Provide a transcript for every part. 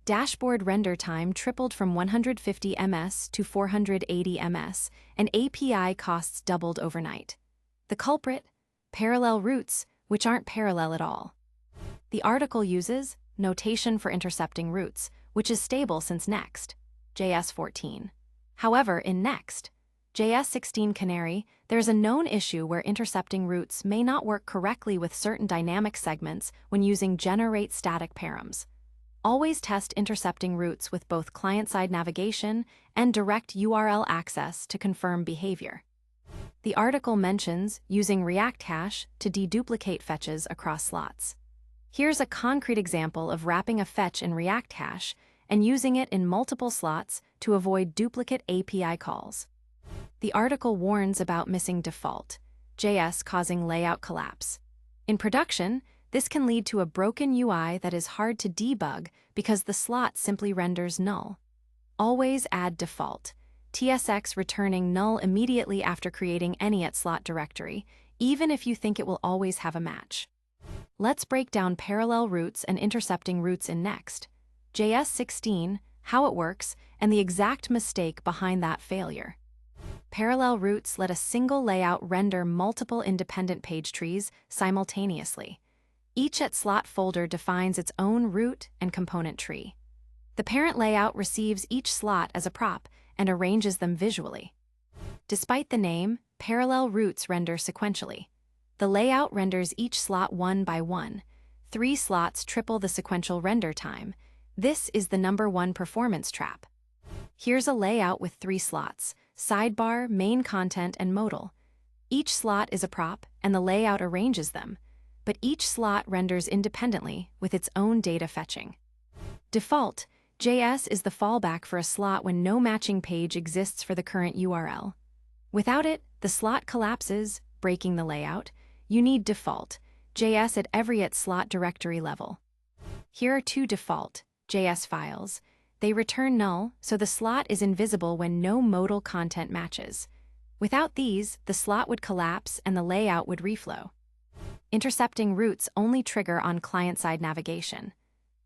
Dashboard render time tripled from 150 ms to 480 ms, and API costs doubled overnight. The culprit? Parallel routes, which aren't parallel at all. The article uses notation for intercepting routes, which is stable since Next.js 14. However, in Next.js 16 Canary, there's a known issue where intercepting routes may not work correctly with certain dynamic segments when using generate static params. Always test intercepting routes with both client-side navigation and direct URL access to confirm behavior. The article mentions using React hash to deduplicate fetches across slots. Here's a concrete example of wrapping a fetch in React hash and using it in multiple slots to avoid duplicate API calls. The article warns about missing default.js causing layout collapse. In production, this can lead to a broken UI that is hard to debug because the slot simply renders null. Always add default.tsx returning null immediately after creating any @slot directory, even if you think it will always have a match. Let's break down parallel routes and intercepting routes in Next.js 16, how it works, and the exact mistake behind that failure. Parallel routes let a single layout render multiple independent page trees simultaneously. Each @slot folder defines its own route and component tree. The parent layout receives each slot as a prop and arranges them visually. Despite the name, parallel routes render sequentially. The layout renders each slot one by one. 3 slots triple the sequential render time. This is the #1 performance trap. Here's a layout with 3 slots: sidebar, main content, and modal. Each slot is a prop, and the layout arranges them, but each slot renders independently with its own data fetching. Default.js is the fallback for a slot when no matching page exists for the current URL. Without it, the slot collapses, breaking the layout. You need default.js at every @slot directory level. Here are 2 default.js files. They return null, so the slot is invisible when no modal content matches. Without these, the slot would collapse and the layout would reflow. Intercepting routes only trigger on client-side navigation.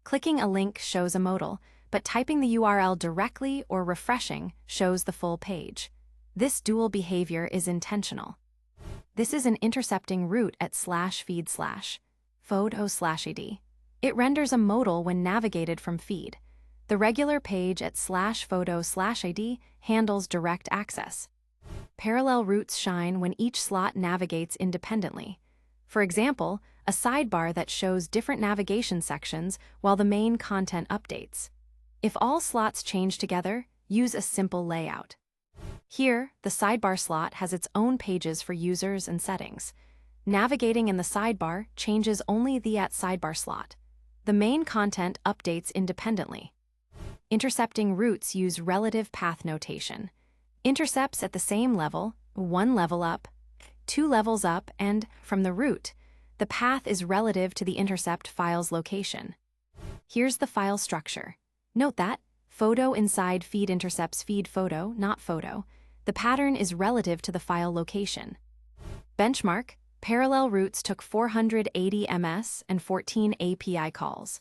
Clicking a link shows a modal, but typing the URL directly or refreshing shows the full page. This dual behavior is intentional. This is an intercepting route at /feed/photo/id. It renders a modal when navigated from feed. The regular page at /photo/id handles direct access. Parallel routes shine when each slot navigates independently. For example, a sidebar that shows different navigation sections while the main content updates. If all slots change together, use a simple layout. Here, the sidebar slot has its own pages for users and settings. Navigating in the sidebar changes only the @sidebar slot. The main content updates independently. Intercepting routes use relative path notation. Intercepts at the same level, 1 level up, 2 levels up, and, from the route, the path is relative to the intercept file's location. Here's the file structure. Note that photo inside feed intercepts feed photo, not photo. The pattern is relative to the file location. Benchmark: parallel routes took 480 ms and 14 API calls.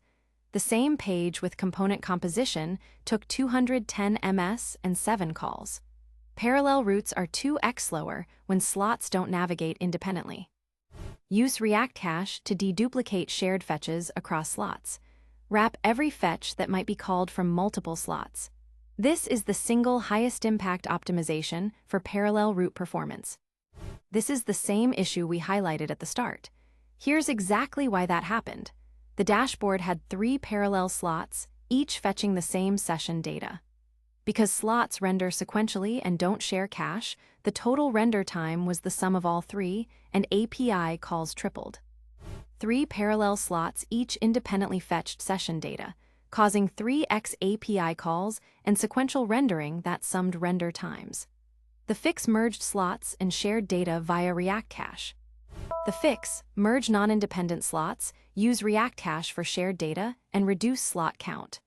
The same page with component composition took 210 ms and 7 calls. Parallel routes are 2x slower when slots don't navigate independently. Use React hash to deduplicate shared fetches across slots. Wrap every fetch that might be called from multiple slots. This is the single highest impact optimization for parallel route performance. This is the same issue we highlighted at the start. Here's exactly why that happened. The dashboard had 3 parallel slots, each fetching the same session data. Because slots render sequentially and don't share cache, the total render time was the sum of all 3, and API calls tripled. 3 parallel slots each independently fetched session data, causing 3x API calls and sequential rendering that summed render times. The fix merged slots and shared data via React hash. The fix, merge non-independent slots, use React hash for shared data, and reduce slot count.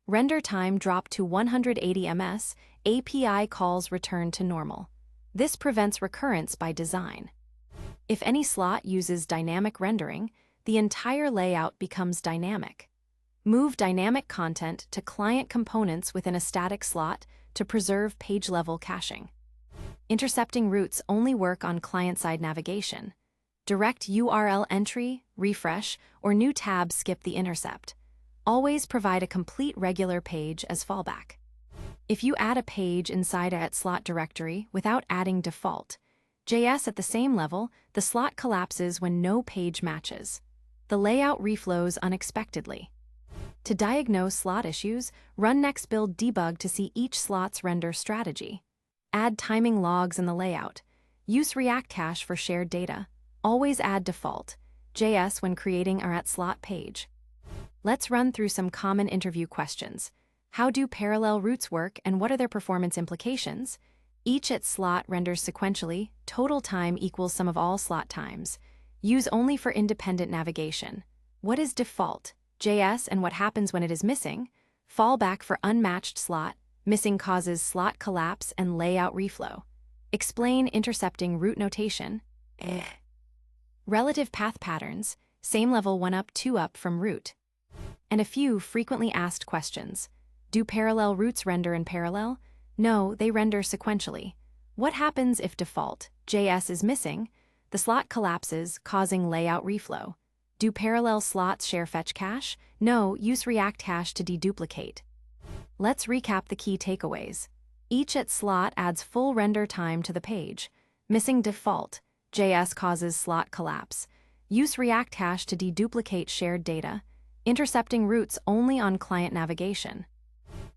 Render time dropped to 180 ms, API calls return to normal. This prevents recurrence by design. If any slot uses dynamic rendering, the entire layout becomes dynamic. Move dynamic content to client components within a static slot to preserve page-level caching. Intercepting routes only work on client-side navigation. Direct URL entry, refresh, or new tabs skip the intercept. Always provide a complete regular page as fallback. If you add a page inside a @slot directory without adding default.js at the same level, the slot collapses when no page matches. The layout reflows unexpectedly. To diagnose slot issues, run Next.build debug to see each slot's render strategy. Add timing logs in the layout. Use React Cache for shared data. Always add default.js when creating our @slot page. Let's run through some common interview questions. How do parallel routes work and what are their performance implications? Each @slot renders sequentially, total time equals sum of all slot times. Use only for independent navigation. What is default.js and what happens when it is missing? Fallback for unmatched slot. Missing causes slot collapse and layout reflow. Explain intercepting route notation. Relative path patterns, same level 1 up 2 up from route. And a few frequently asked questions. Do parallel routes render in parallel? No, they render sequentially. What happens if default.js is missing? The slot collapses, causing layout reflow. Do parallel slots share fetch cache? No, use React Cache to deduplicate. Let's recap the key takeaways. Each @slot adds full render time to the page. Missing default.js causes slot collapse. Use React Cache to deduplicate shared data. Intercepting routes only on client navigation.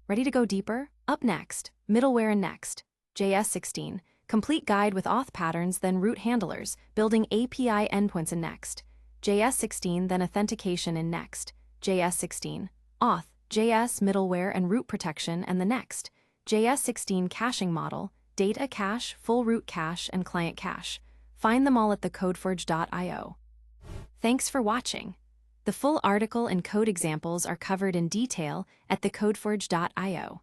Ready to go deeper? Up next, middleware in Next.js 16. Complete guide with auth patterns, then route handlers, building API endpoints in Next.js 16, then authentication in Next.js 16. Auth.js, middleware, and route protection, and the Next.js 16 caching model, data cache, full route cache, and client cache. Find them all at TheCodeForge.io. Thanks for watching. The full article and code examples are covered in detail at TheCodeForge.io.